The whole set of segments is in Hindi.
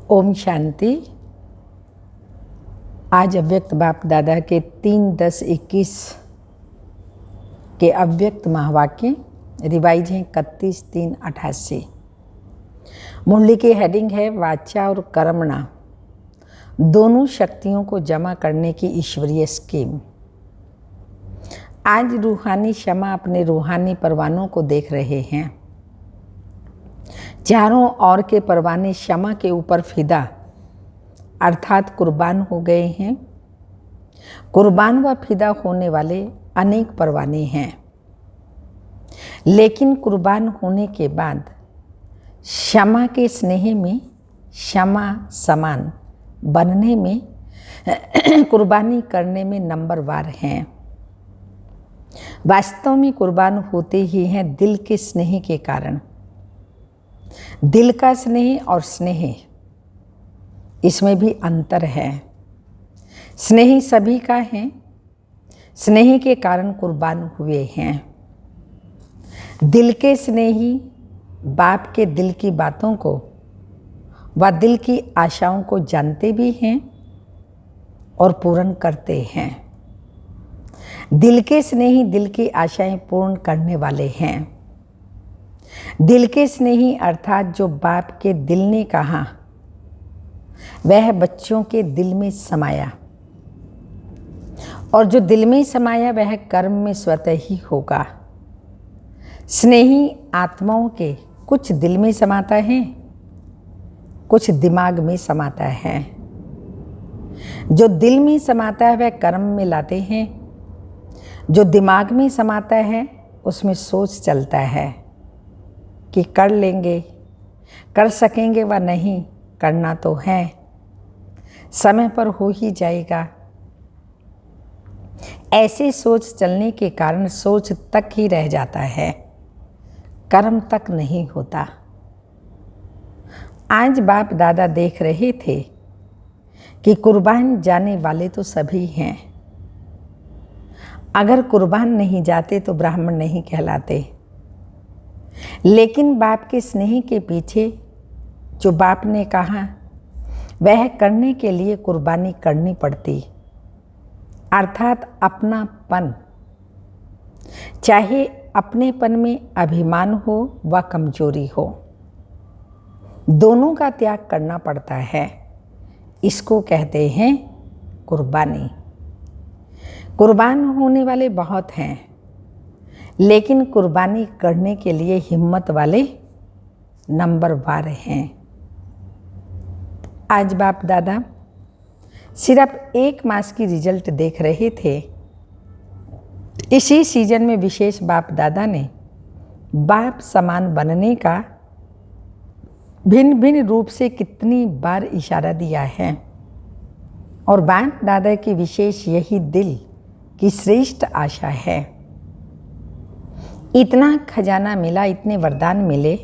ओम शांति। आज अव्यक्त बाप दादा के 3-10-21 के अव्यक्त महावाक्य रिवाइज हैं 31-3-88। मुरली की हेडिंग है वाचा और कर्मणा दोनों शक्तियों को जमा करने की ईश्वरीय स्कीम। आज रूहानी क्षमा अपने रूहानी परवानों को देख रहे हैं। चारों ओर के परवाने क्षमा के ऊपर फिदा अर्थात कुर्बान हो गए हैं। कुर्बान व फिदा होने वाले अनेक परवाने हैं, लेकिन कुर्बान होने के बाद क्षमा के स्नेह में क्षमा समान बनने में कुर्बानी करने में नंबरवार हैं। वास्तव में कुर्बान होते ही हैं दिल के स्नेह के कारण। दिल का स्नेह और स्नेह इसमें भी अंतर है। स्नेह सभी का है, स्नेह के कारण कुर्बान हुए हैं। दिल के स्नेही बाप के दिल की बातों को व दिल की आशाओं को जानते भी हैं और पूर्ण करते हैं। दिल के स्नेही दिल की आशाएं पूर्ण करने वाले हैं। दिल के स्नेही अर्थात जो बाप के दिल ने कहा वह बच्चों के दिल में समाया, और जो दिल में समाया वह कर्म में स्वतः ही होगा। स्नेही आत्माओं के कुछ दिल में समाता है, कुछ दिमाग में समाता है। जो दिल में समाता है वह कर्म में लाते हैं, जो दिमाग में समाता है उसमें सोच चलता है कि कर लेंगे, कर सकेंगे व नहीं, करना तो है, समय पर हो ही जाएगा। ऐसी सोच चलने के कारण सोच तक ही रह जाता है, कर्म तक नहीं होता। आज बाप दादा देख रहे थे कि कुर्बान जाने वाले तो सभी हैं। अगर कुर्बान नहीं जाते तो ब्राह्मण नहीं कहलाते, लेकिन बाप के स्नेह के पीछे जो बाप ने कहा वह करने के लिए कुर्बानी करनी पड़ती, अर्थात अपनापन। चाहे अपनेपन में अभिमान हो व कमजोरी हो, दोनों का त्याग करना पड़ता है। इसको कहते हैं कुर्बानी। कुर्बान होने वाले बहुत हैं, लेकिन कुर्बानी करने के लिए हिम्मत वाले नंबरवार हैं। आज बाप दादा सिर्फ 1 मास की रिजल्ट देख रहे थे। इसी सीजन में विशेष बाप दादा ने बाप समान बनने का भिन्न भिन्न रूप से कितनी बार इशारा दिया है, और बाप दादा की विशेष यही दिल की श्रेष्ठ आशा है। इतना खजाना मिला, इतने वरदान मिले,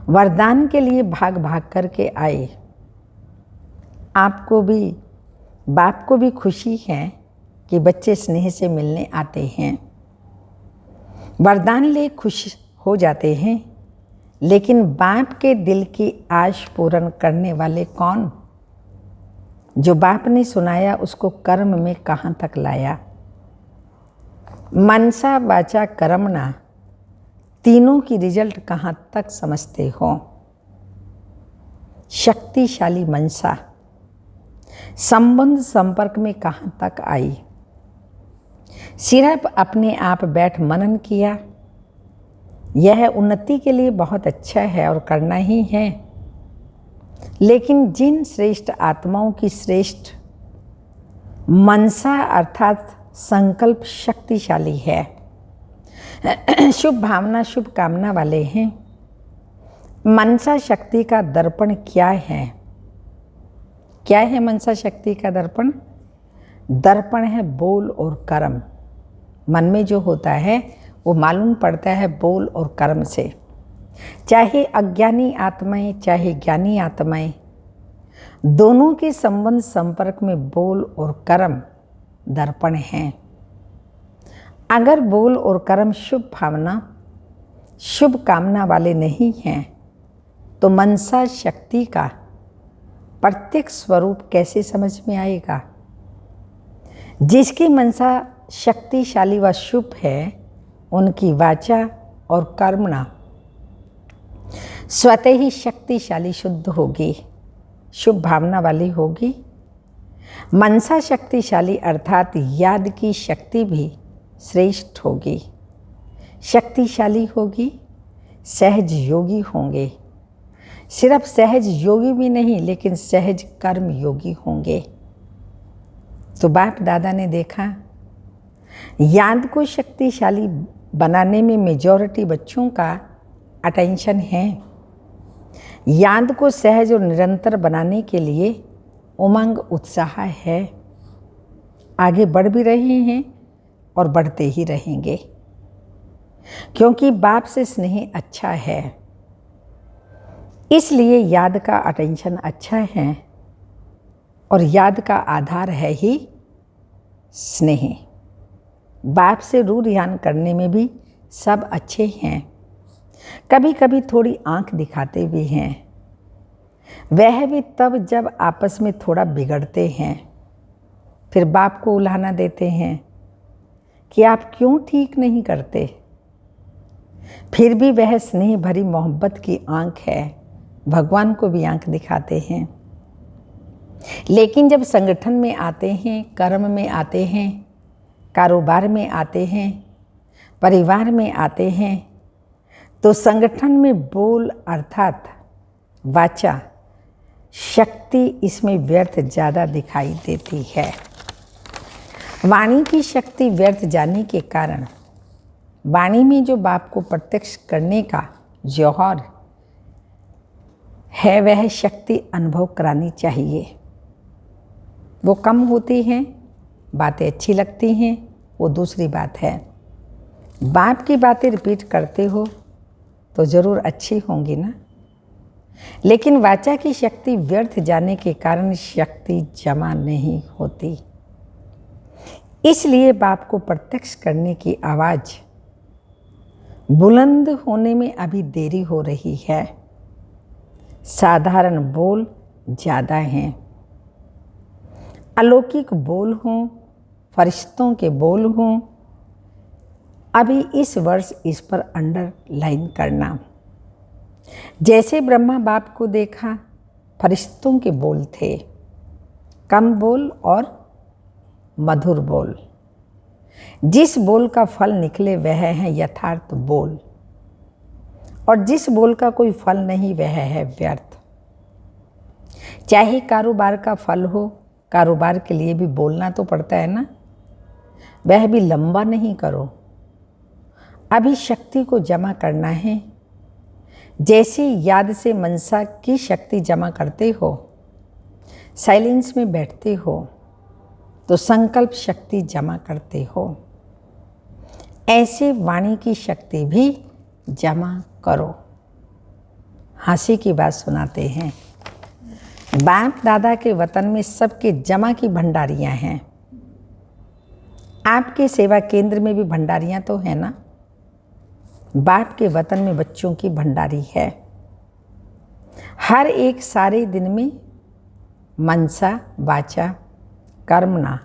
वरदान के लिए भाग भाग करके आए। आपको भी, बाप को भी खुशी है कि बच्चे स्नेह से मिलने आते हैं, वरदान ले खुश हो जाते हैं। लेकिन बाप के दिल की आश पूर्ण करने वाले कौन? जो बाप ने सुनाया उसको कर्म में कहाँ तक लाया? मनसा वाचा कर्मणा तीनों की रिजल्ट कहाँ तक समझते हो? शक्तिशाली मनसा संबंध संपर्क में कहाँ तक आई? सिर्फ अपने आप बैठ मनन किया, यह उन्नति के लिए बहुत अच्छा है और करना ही है। लेकिन जिन श्रेष्ठ आत्माओं की श्रेष्ठ मनसा अर्थात संकल्प शक्तिशाली है, शुभ भावना शुभ कामना वाले हैं, मनसा शक्ति का दर्पण क्या है? क्या है मनसा शक्ति का दर्पण? दर्पण है बोल और कर्म। मन में जो होता है वो मालूम पड़ता है बोल और कर्म से। चाहे अज्ञानी आत्माएं चाहे ज्ञानी आत्माएं, दोनों के संबंध संपर्क में बोल और कर्म दर्पण हैं। अगर बोल और कर्म शुभ भावना शुभ कामना वाले नहीं हैं तो मनसा शक्ति का प्रत्यक्ष स्वरूप कैसे समझ में आएगा? जिसकी मनसा शक्तिशाली व शुभ है, उनकी वाचा और कर्मणा स्वतः ही शक्तिशाली शुद्ध होगी, शुभ भावना वाली होगी। मनसा शक्तिशाली अर्थात याद की शक्ति भी श्रेष्ठ होगी, शक्तिशाली होगी, सहज योगी होंगे। सिर्फ सहज योगी भी नहीं, लेकिन सहज कर्म योगी होंगे। तो बाप दादा ने देखा, याद को शक्तिशाली बनाने में मेजॉरिटी बच्चों का अटेंशन है। याद को सहज और निरंतर बनाने के लिए उमंग उत्साह है। आगे बढ़ भी रहे हैं और बढ़ते ही रहेंगे, क्योंकि बाप से स्नेह अच्छा है, इसलिए याद का अटेंशन अच्छा है। और याद का आधार है ही स्नेह। बाप से रूह ध्यान करने में भी सब अच्छे हैं, कभी कभी थोड़ी आंख दिखाते भी हैं। वह भी तब जब आपस में थोड़ा बिगड़ते हैं, फिर बाप को उलाहना देते हैं कि आप क्यों ठीक नहीं करते। फिर भी वह स्नेह भरी मोहब्बत की आंख है, भगवान को भी आंख दिखाते हैं। लेकिन जब संगठन में आते हैं, कर्म में आते हैं, कारोबार में आते हैं, परिवार में आते हैं, तो संगठन में बोल अर्थात वाचा शक्ति इसमें व्यर्थ ज़्यादा दिखाई देती है। वाणी की शक्ति व्यर्थ जाने के कारण वाणी में जो बाप को प्रत्यक्ष करने का जौहर है, वह शक्ति अनुभव करानी चाहिए। वो कम होती हैं, बातें अच्छी लगती हैं, वो दूसरी बात है। बाप की बातें रिपीट करते हो तो ज़रूर अच्छी होंगी ना, लेकिन वाचा की शक्ति व्यर्थ जाने के कारण शक्ति जमा नहीं होती। इसलिए बाप को प्रत्यक्ष करने की आवाज़ बुलंद होने में अभी देरी हो रही है। साधारण बोल ज़्यादा हैं। अलौकिक बोल हों, फरिश्तों के बोल हों, अभी इस वर्ष इस पर अंडरलाइन करना। जैसे ब्रह्मा बाप को देखा, फरिश्तों के बोल थे, कम बोल और मधुर बोल। जिस बोल का फल निकले वह है यथार्थ बोल, और जिस बोल का कोई फल नहीं वह है व्यर्थ। चाहे कारोबार का फल हो, कारोबार के लिए भी बोलना तो पड़ता है ना, वह भी लंबा नहीं करो। अभी शक्ति को जमा करना है। जैसे याद से मनसा की शक्ति जमा करते हो, साइलेंस में बैठते हो, तो संकल्प शक्ति जमा करते हो, ऐसे वाणी की शक्ति भी जमा करो। हंसी की बात सुनाते हैं। बाप दादा के वतन में सबके जमा की भंडारियां हैं। आपके सेवा केंद्र में भी भंडारियां तो है ना। बाप के वतन में बच्चों की भंडारी है। हर एक सारे दिन में मनसा, वाचा, कर्मणा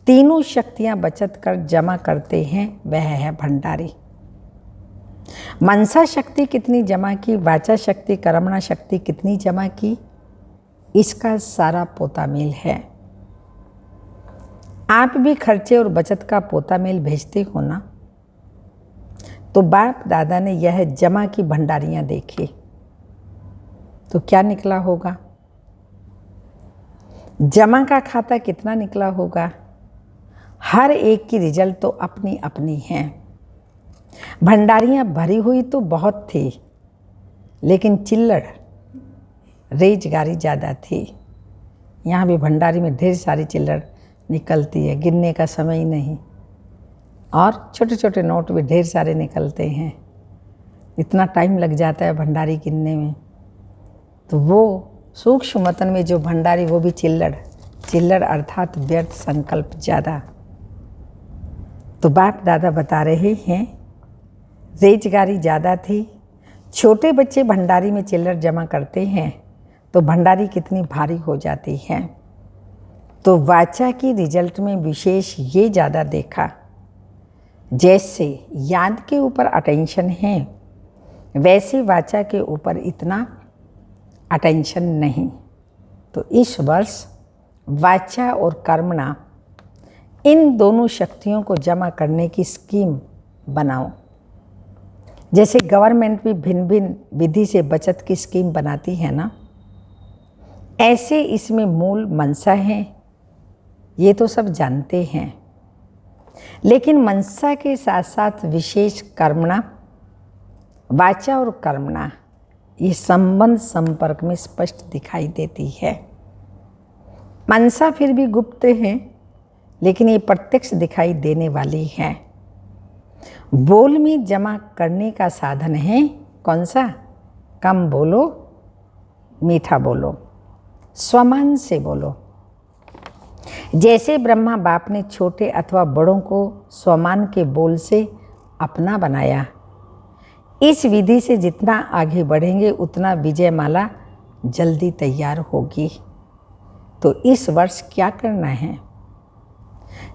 तीनों शक्तियां बचत कर जमा करते हैं, वह है भंडारी। मनसा शक्ति कितनी जमा की, वाचा शक्ति, कर्मणा शक्ति कितनी जमा की, इसका सारा पोता मेल है। आप भी खर्चे और बचत का पोता मेल भेजते हो ना, तो बाप दादा ने यह जमा की भंडारियां देखी तो क्या निकला होगा? जमा का खाता कितना निकला होगा? हर एक की रिजल्ट तो अपनी अपनी है। भंडारियां भरी हुई तो बहुत थी, लेकिन चिल्लड़ रेजगारी ज़्यादा थी। यहाँ भी भंडारी में ढेर सारी चिल्लड़ निकलती है, गिनने का समय ही नहीं। और छोटे छोटे नोट भी ढेर सारे निकलते हैं। इतना टाइम लग जाता है भंडारी गिनने में। तो वो सूक्ष्म वतन में जो भंडारी, वो भी चिल्लड़ अर्थात व्यर्थ संकल्प ज़्यादा। तो बाप दादा बता रहे हैं रेजगारी ज़्यादा थी। छोटे बच्चे भंडारी में चिल्लड़ जमा करते हैं तो भंडारी कितनी भारी हो जाती है। तो वाचा की रिजल्ट में विशेष ये ज़्यादा देखा, जैसे याद के ऊपर अटेंशन है वैसे वाचा के ऊपर इतना अटेंशन नहीं। तो इस वर्ष वाचा और कर्मणा इन दोनों शक्तियों को जमा करने की स्कीम बनाओ। जैसे गवर्नमेंट भी भिन्न भिन्न विधि से बचत की स्कीम बनाती है ना, ऐसे इसमें मूल मनसा है, ये तो सब जानते हैं। लेकिन मनसा के साथ साथ विशेष कर्मणा, वाचा और कर्मणा, ये संबंध संपर्क में स्पष्ट दिखाई देती है। मनसा फिर भी गुप्त है, लेकिन ये प्रत्यक्ष दिखाई देने वाली है। बोल में जमा करने का साधन है कौन सा? कम बोलो, मीठा बोलो, स्वमान से बोलो। जैसे ब्रह्मा बाप ने छोटे अथवा बड़ों को स्वमान के बोल से अपना बनाया, इस विधि से जितना आगे बढ़ेंगे उतना विजयमाला जल्दी तैयार होगी। तो इस वर्ष क्या करना है?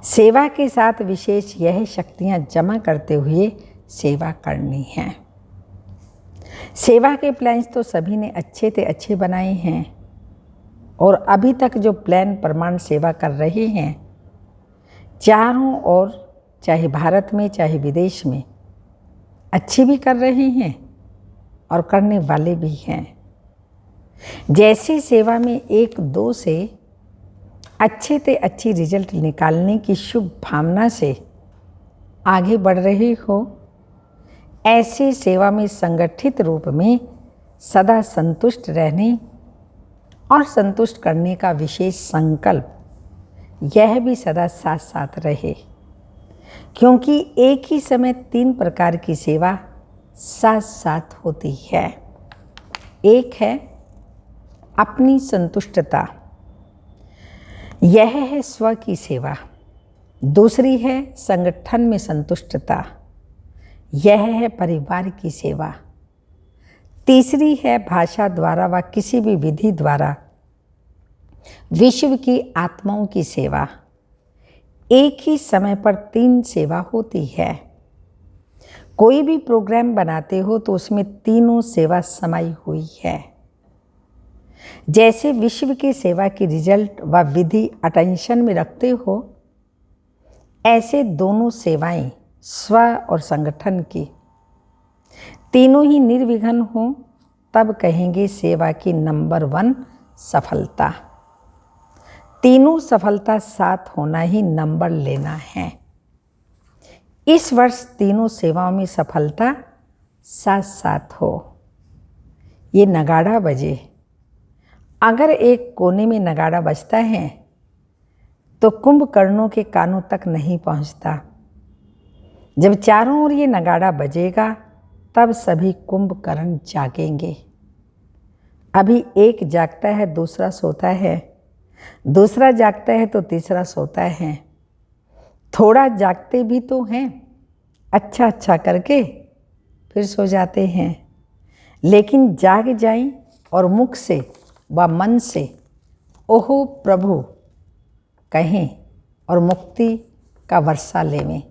सेवा के साथ विशेष यह शक्तियां जमा करते हुए सेवा करनी है। सेवा के प्लान्स तो सभी ने अच्छे से अच्छे बनाए हैं, और अभी तक जो प्लान प्रमाण सेवा कर रहे हैं चारों ओर, चाहे भारत में चाहे विदेश में, अच्छे भी कर रहे हैं और करने वाले भी हैं। जैसे सेवा में 1-2 से अच्छे से अच्छी रिजल्ट निकालने की शुभ भावना से आगे बढ़ रहे हो, ऐसे सेवा में संगठित रूप में सदा संतुष्ट रहने और संतुष्ट करने का विशेष संकल्प, यह भी सदा साथ साथ रहे। क्योंकि एक ही समय 3 प्रकार की सेवा साथ साथ होती है। एक है अपनी संतुष्टता, यह है स्व की सेवा। दूसरी है संगठन में संतुष्टता, यह है परिवार की सेवा। तीसरी है भाषा द्वारा व किसी भी विधि द्वारा विश्व की आत्माओं की सेवा। एक ही समय पर 3 सेवा होती है। कोई भी प्रोग्राम बनाते हो तो उसमें तीनों सेवा समाई हुई है। जैसे विश्व की सेवा की रिजल्ट व विधि अटेंशन में रखते हो, ऐसे दोनों सेवाएं स्व और संगठन की तीनों ही निर्विघ्न हो, तब कहेंगे सेवा की नंबर 1 सफलता। तीनों सफलता साथ होना ही नंबर लेना है। इस वर्ष तीनों सेवाओं में सफलता साथ साथ हो। ये नगाड़ा बजे, अगर एक कोने में नगाड़ा बजता है तो कुंभकर्णों के कानों तक नहीं पहुंचता। जब चारों ओर ये नगाड़ा बजेगा तब सभी कुंभकर्ण जागेंगे। अभी एक जागता है, दूसरा सोता है, दूसरा जागता है तो तीसरा सोता है। थोड़ा जागते भी तो हैं, अच्छा अच्छा करके फिर सो जाते हैं। लेकिन जाग जाएं और मुख से व मन से ओहो प्रभु कहें और मुक्ति का वर्षा लेवें,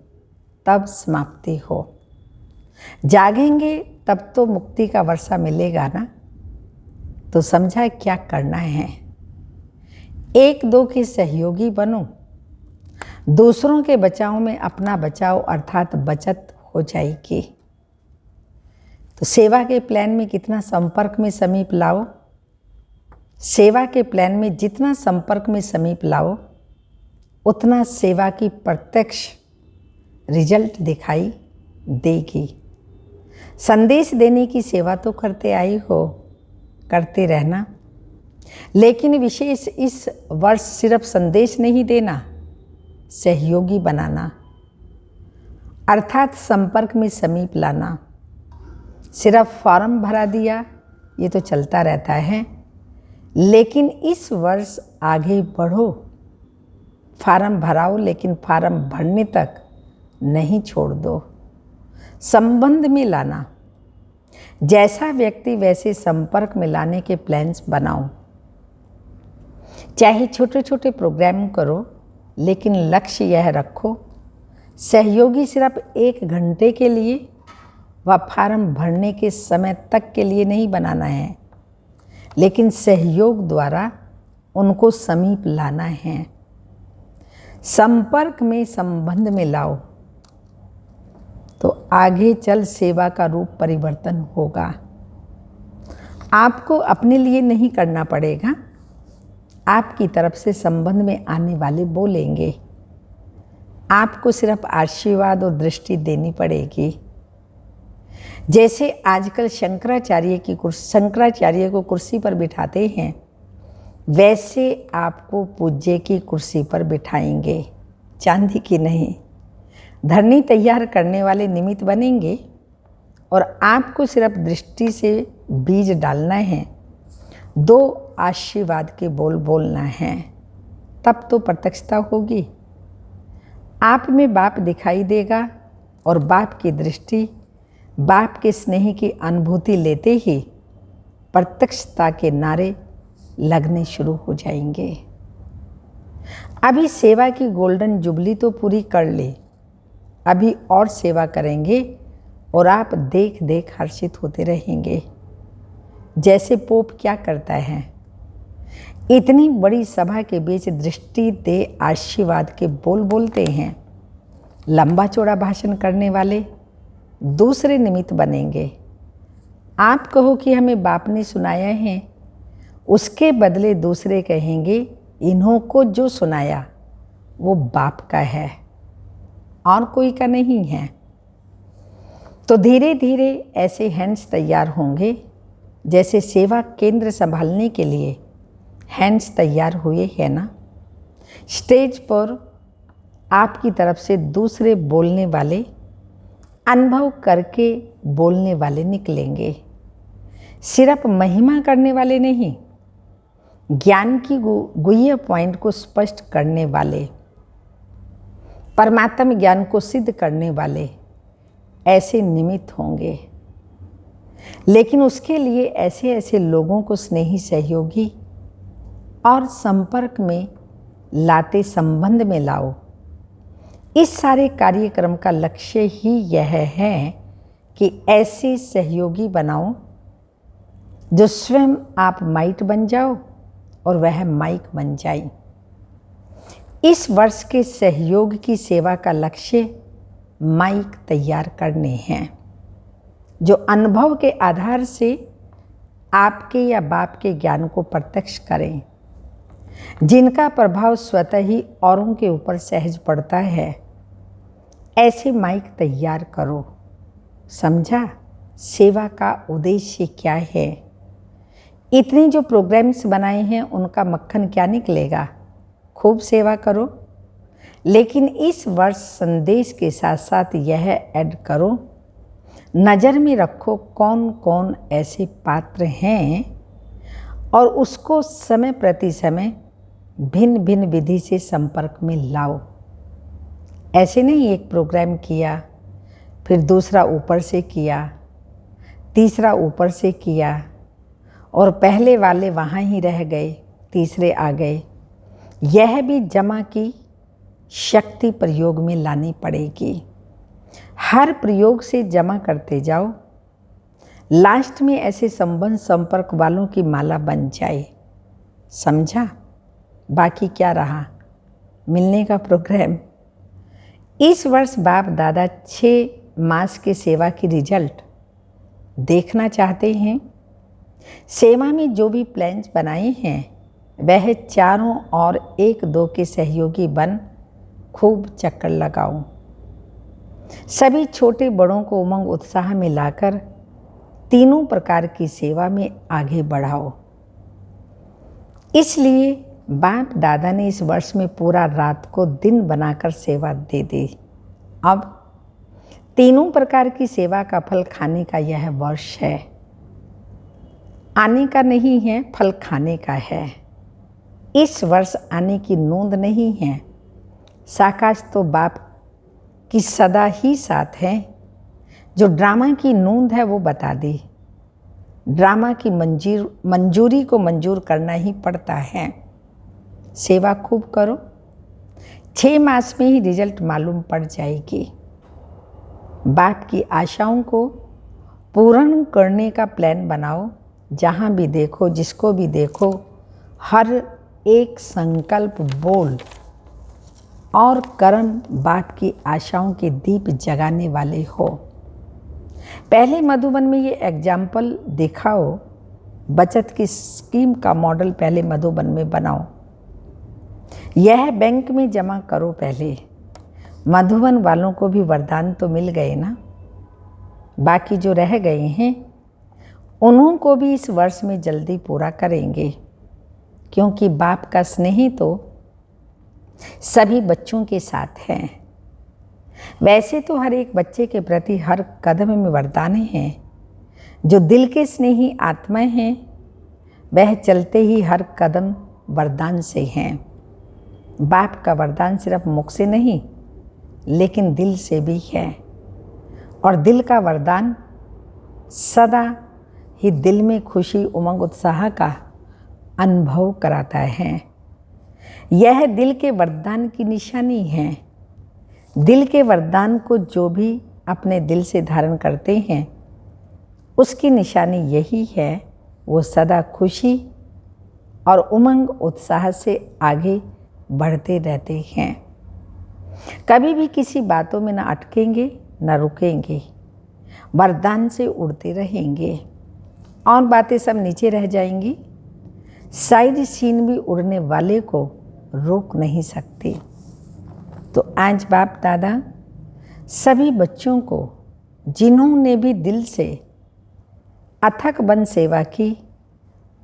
तब समाप्ति हो। जागेंगे तब तो मुक्ति का वर्षा मिलेगा ना। तो समझा क्या करना है? 1-2 के सहयोगी बनो, दूसरों के बचाव में अपना बचाव अर्थात बचत हो जाएगी। तो सेवा के प्लान में कितना संपर्क में समीप लाओ, सेवा के प्लान में जितना संपर्क में समीप लाओ, उतना सेवा की प्रत्यक्ष रिजल्ट दिखाई देगी। संदेश देने की सेवा तो करते आई हो, करते रहना। लेकिन विशेष इस वर्ष सिर्फ संदेश नहीं देना, सहयोगी बनाना, अर्थात संपर्क में समीप लाना। सिर्फ फॉर्म भरा दिया ये तो चलता रहता है, लेकिन इस वर्ष आगे बढ़ो। फार्म भराओ, लेकिन फार्म भरने तक नहीं छोड़ दो। संबंध में लाना, जैसा व्यक्ति वैसे संपर्क में लाने के प्लान्स बनाओ। चाहे छोटे छोटे प्रोग्राम करो, लेकिन लक्ष्य यह रखो, सहयोगी सिर्फ 1 घंटे के लिए व फॉर्म भरने के समय तक के लिए नहीं बनाना है, लेकिन सहयोग द्वारा उनको समीप लाना है। संपर्क में संबंध में लाओ तो आगे चल सेवा का रूप परिवर्तन होगा। आपको अपने लिए नहीं करना पड़ेगा, आपकी तरफ से संबंध में आने वाले बोलेंगे। आपको सिर्फ आशीर्वाद और दृष्टि देनी पड़ेगी। जैसे आजकल शंकराचार्य को कुर्सी पर बिठाते हैं, वैसे आपको पूज्य की कुर्सी पर बिठाएंगे, चांदी की नहीं। धरनी तैयार करने वाले निमित्त बनेंगे और आपको सिर्फ दृष्टि से बीज डालना है, 2 आशीर्वाद के बोल बोलना है, तब तो प्रत्यक्षता होगी। आप में बाप दिखाई देगा और बाप की दृष्टि, बाप के स्नेह की अनुभूति लेते ही प्रत्यक्षता के नारे लगने शुरू हो जाएंगे। अभी सेवा की गोल्डन जुबली तो पूरी कर ले, अभी और सेवा करेंगे और आप देख देख हर्षित होते रहेंगे। जैसे पोप क्या करता है, इतनी बड़ी सभा के बीच दृष्टि दे आशीर्वाद के बोल बोलते हैं। लंबा चौड़ा भाषण करने वाले दूसरे निमित्त बनेंगे। आप कहो कि हमें बाप ने सुनाया है, उसके बदले दूसरे कहेंगे इन्हों को जो सुनाया वो बाप का है और कोई का नहीं है। तो धीरे धीरे ऐसे हैंड्स तैयार होंगे जैसे सेवा केंद्र संभालने के लिए हैंड्स तैयार हुए हैं ना। स्टेज पर आपकी तरफ से दूसरे बोलने वाले, अनुभव करके बोलने वाले निकलेंगे। सिर्फ महिमा करने वाले नहीं, ज्ञान की गुह्य पॉइंट को स्पष्ट करने वाले, परमात्मा ज्ञान को सिद्ध करने वाले ऐसे निमित्त होंगे। लेकिन उसके लिए ऐसे ऐसे लोगों को स्नेही सहयोगी और संपर्क में लाते संबंध में लाओ। इस सारे कार्यक्रम का लक्ष्य ही यह है कि ऐसे सहयोगी बनाओ जो स्वयं आप माइट बन जाओ और वह माइक बन जाए। इस वर्ष के सहयोग की सेवा का लक्ष्य माइक तैयार करने हैं, जो अनुभव के आधार से आपके या बाप के ज्ञान को प्रत्यक्ष करें, जिनका प्रभाव स्वतः ही औरों के ऊपर सहज पड़ता है। ऐसे माइक तैयार करो। समझा सेवा का उद्देश्य क्या है? इतने जो प्रोग्राम्स बनाए हैं उनका मक्खन क्या निकलेगा? खूब सेवा करो, लेकिन इस वर्ष संदेश के साथ साथ यह ऐड करो, नज़र में रखो कौन कौन ऐसे पात्र हैं और उसको समय प्रति समय भिन्न भिन्न विधि से संपर्क में लाओ। ऐसे नहीं एक प्रोग्राम किया, फिर दूसरा ऊपर से किया, तीसरा ऊपर से किया और पहले वाले वहाँ ही रह गए, तीसरे आ गए। यह भी जमा की शक्ति प्रयोग में लानी पड़ेगी। हर प्रयोग से जमा करते जाओ, लास्ट में ऐसे संबंध संपर्क वालों की माला बन जाए। समझा? बाकी क्या रहा मिलने का प्रोग्राम। इस वर्ष बाप दादा 6 मास के सेवा की रिजल्ट देखना चाहते हैं। सेवा में जो भी प्लान्स बनाए हैं वह चारों और 1-2 के सहयोगी बन खूब चक्कर लगाओ। सभी छोटे बड़ों को उमंग उत्साह में लाकर तीनों प्रकार की सेवा में आगे बढ़ाओ। इसलिए बाप दादा ने इस वर्ष में पूरा रात को दिन बनाकर सेवा दे दी। अब तीनों प्रकार की सेवा का फल खाने का यह वर्ष है। आने का नहीं है, फल खाने का है। इस वर्ष आने की नोंद नहीं है। साकाश तो बाप की सदा ही साथ है। जो ड्रामा की नोंद है वो बता दी, ड्रामा की मंजूरी को मंजूर करना ही पड़ता है। सेवा खूब करो, 6 मास में ही रिजल्ट मालूम पड़ जाएगी। बाप की आशाओं को पूर्ण करने का प्लान बनाओ। जहाँ भी देखो, जिसको भी देखो, हर एक संकल्प, बोल और कर्म बाप की आशाओं के दीप जगाने वाले हो। पहले मधुबन में ये एग्जाम्पल दिखाओ। बचत की स्कीम का मॉडल पहले मधुबन में बनाओ। यह बैंक में जमा करो पहले। मधुबन वालों को भी वरदान तो मिल गए ना, बाकी जो रह गए हैं उन्हों को भी इस वर्ष में जल्दी पूरा करेंगे, क्योंकि बाप का स्नेह तो सभी बच्चों के साथ है। वैसे तो हर एक बच्चे के प्रति हर कदम में वरदान हैं। जो दिल के स्नेही आत्माएं हैं वह चलते ही हर कदम वरदान से हैं। बाप का वरदान सिर्फ मुख से नहीं लेकिन दिल से भी है, और दिल का वरदान सदा ही दिल में खुशी, उमंग, उत्साह का अनुभव कराता है। यह दिल के वरदान की निशानी है। दिल के वरदान को जो भी अपने दिल से धारण करते हैं उसकी निशानी यही है, वो सदा खुशी और उमंग, उत्साह से आगे बढ़ते रहते हैं। कभी भी किसी बातों में न अटकेंगे न रुकेंगे, वरदान से उड़ते रहेंगे और बातें सब नीचे रह जाएंगी। साइड सीन भी उड़ने वाले को रोक नहीं सकते। तो आज बाप दादा सभी बच्चों को, जिन्होंने भी दिल से अथक बन सेवा की,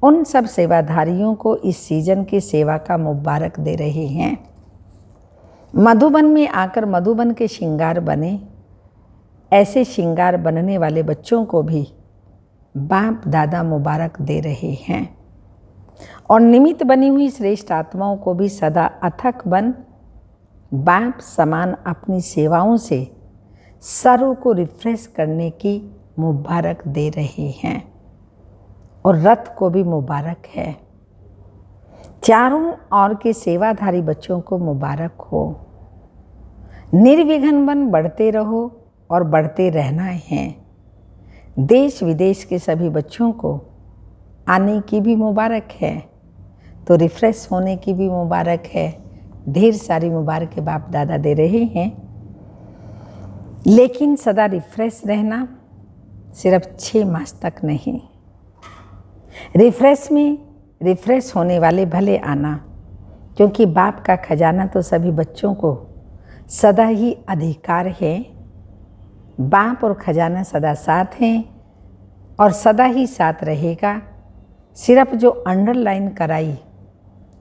उन सब सेवाधारियों को इस सीजन की सेवा का मुबारक दे रहे हैं। मधुबन में आकर मधुबन के श्रृंगार बने, ऐसे श्रृंगार बनने वाले बच्चों को भी बाप दादा मुबारक दे रहे हैं। और निमित्त बनी हुई श्रेष्ठ आत्माओं को भी सदा अथक बन बाप समान अपनी सेवाओं से सर्व को रिफ्रेश करने की मुबारक दे रहे हैं। और रथ को भी मुबारक है। चारों ओर के सेवाधारी बच्चों को मुबारक हो। निर्विघ्न बन बढ़ते रहो और बढ़ते रहना है। देश विदेश के सभी बच्चों को आने की भी मुबारक है, तो रिफ्रेश होने की भी मुबारक है। ढेर सारी मुबारक बाप दादा दे रहे हैं। लेकिन सदा रिफ्रेश रहना सिर्फ 6 मास तक नहीं। रिफ्रेश होने वाले भले आना, क्योंकि बाप का खजाना तो सभी बच्चों को सदा ही अधिकार है। बाप और खजाना सदा साथ हैं और सदा ही साथ रहेगा। सिर्फ जो अंडरलाइन कराई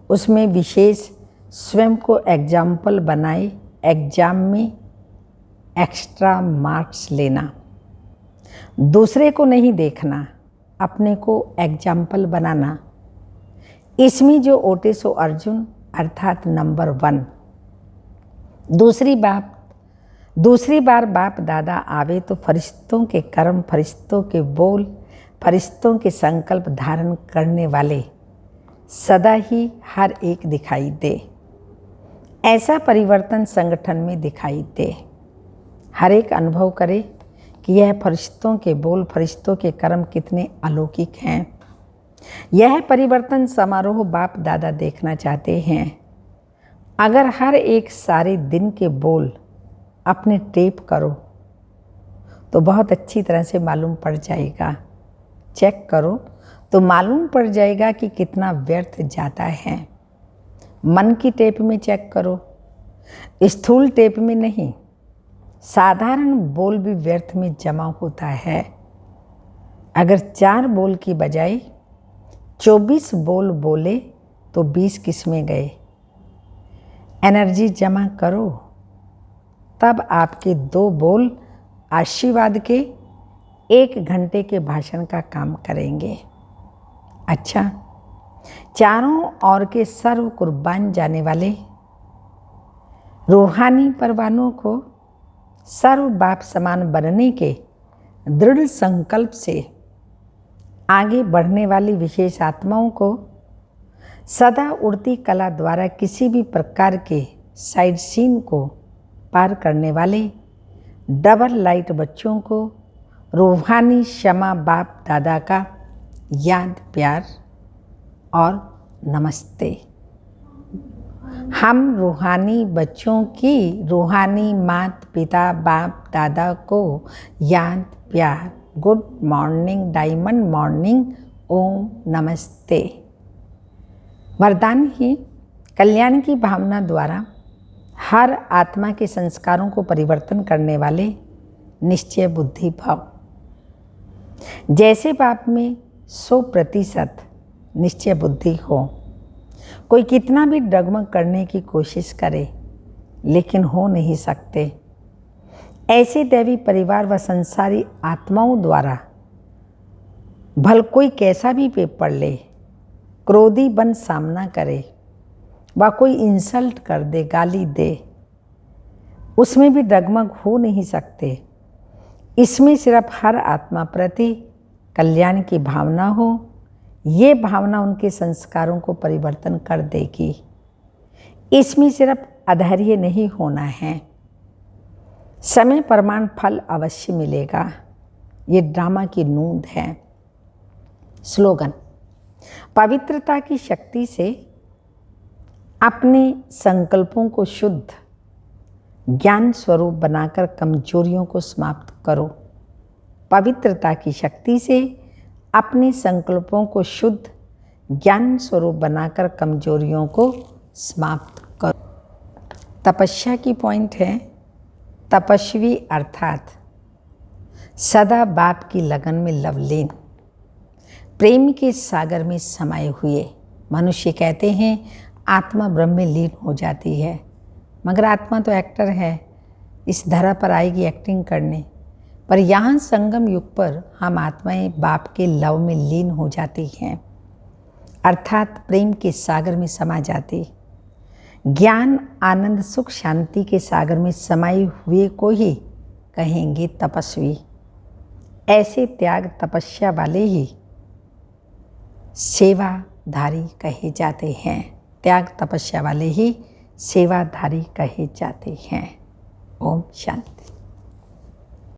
उसमें विशेष स्वयं को एग्जाम्पल बनाए, एग्जाम में एक्स्ट्रा मार्क्स लेना, दूसरे को नहीं देखना, अपने को एग्जाम्पल बनाना। इसमें जो ओटे सो अर्जुन अर्थात नंबर 1। दूसरी बार बाप दादा आवे तो फरिश्तों के कर्म, फरिश्तों के बोल, फरिश्तों के संकल्प धारण करने वाले सदा ही हर एक दिखाई दे। ऐसा परिवर्तन संगठन में दिखाई दे। हर एक अनुभव करे कि यह फरिश्तों के बोल, फरिश्तों के कर्म कितने अलौकिक हैं। यह परिवर्तन समारोह बाप दादा देखना चाहते हैं। अगर हर एक सारे दिन के बोल अपने टेप करो तो बहुत अच्छी तरह से मालूम पड़ जाएगा। चेक करो तो मालूम पड़ जाएगा कि कितना व्यर्थ जाता है। मन की टेप में चेक करो, स्थूल टेप में नहीं। साधारण बोल भी व्यर्थ में जमा होता है। अगर 4 बोल की बजाय 24 बोल बोले तो 20 किसमें गए। एनर्जी जमा करो, तब आपके 2 बोल आशीर्वाद के 1 घंटे के भाषण का काम करेंगे। अच्छा, चारों ओर के सर्व कुर्बान जाने वाले रूहानी परवानों को सर्व बाप समान बनने के दृढ़ संकल्प से आगे बढ़ने वाली विशेष आत्माओं को सदा उड़ती कला द्वारा किसी भी प्रकार के साइड सीन को पार करने वाले डबल लाइट बच्चों को रूहानी क्षमा बाप दादा का याद प्यार और नमस्ते। हम रूहानी बच्चों की रूहानी माता पिता बाप दादा को याद प्यार गुड मॉर्निंग डायमंड मॉर्निंग ओम नमस्ते। वरदान ही कल्याण की भावना द्वारा हर आत्मा के संस्कारों को परिवर्तन करने वाले निश्चय बुद्धि भाव। जैसे बाप में 100% निश्चय बुद्धि हो, कोई कितना भी डगमग करने की कोशिश करे लेकिन हो नहीं सकते, ऐसे दैवी परिवार व संसारी आत्माओं द्वारा भल कोई कैसा भी पेपर ले, क्रोधी बन सामना करे व कोई इंसल्ट कर दे, गाली दे, उसमें भी डगमग हो नहीं सकते। इसमें सिर्फ हर आत्मा प्रति कल्याण की भावना हो, ये भावना उनके संस्कारों को परिवर्तन कर देगी। इसमें सिर्फ अधैर्य नहीं होना है, समय प्रमाण फल अवश्य मिलेगा। ये ड्रामा की नूंद है। स्लोगन: पवित्रता की शक्ति से अपने संकल्पों को शुद्ध ज्ञान स्वरूप बनाकर कमजोरियों को समाप्त करो। पवित्रता की शक्ति से अपने संकल्पों को शुद्ध ज्ञान स्वरूप बनाकर कमजोरियों को समाप्त करो। तपस्या की पॉइंट है, तपस्वी अर्थात सदा बाप की लगन में लवलीन, प्रेम के सागर में समाये हुए। मनुष्य कहते हैं आत्मा ब्रह्म में लीन हो जाती है, मगर आत्मा तो एक्टर है, इस धरा पर आएगी एक्टिंग करने। पर यहाँ संगम युग पर हम आत्माएं बाप के लव में लीन हो जाती हैं, अर्थात प्रेम के सागर में समा जाती। ज्ञान आनंद सुख शांति के सागर में समाये हुए को ही कहेंगे तपस्वी। ऐसे त्याग तपस्या वाले ही सेवाधारी कहे जाते हैं। त्याग तपस्या वाले ही सेवाधारी कहे जाते हैं। ओम शांति।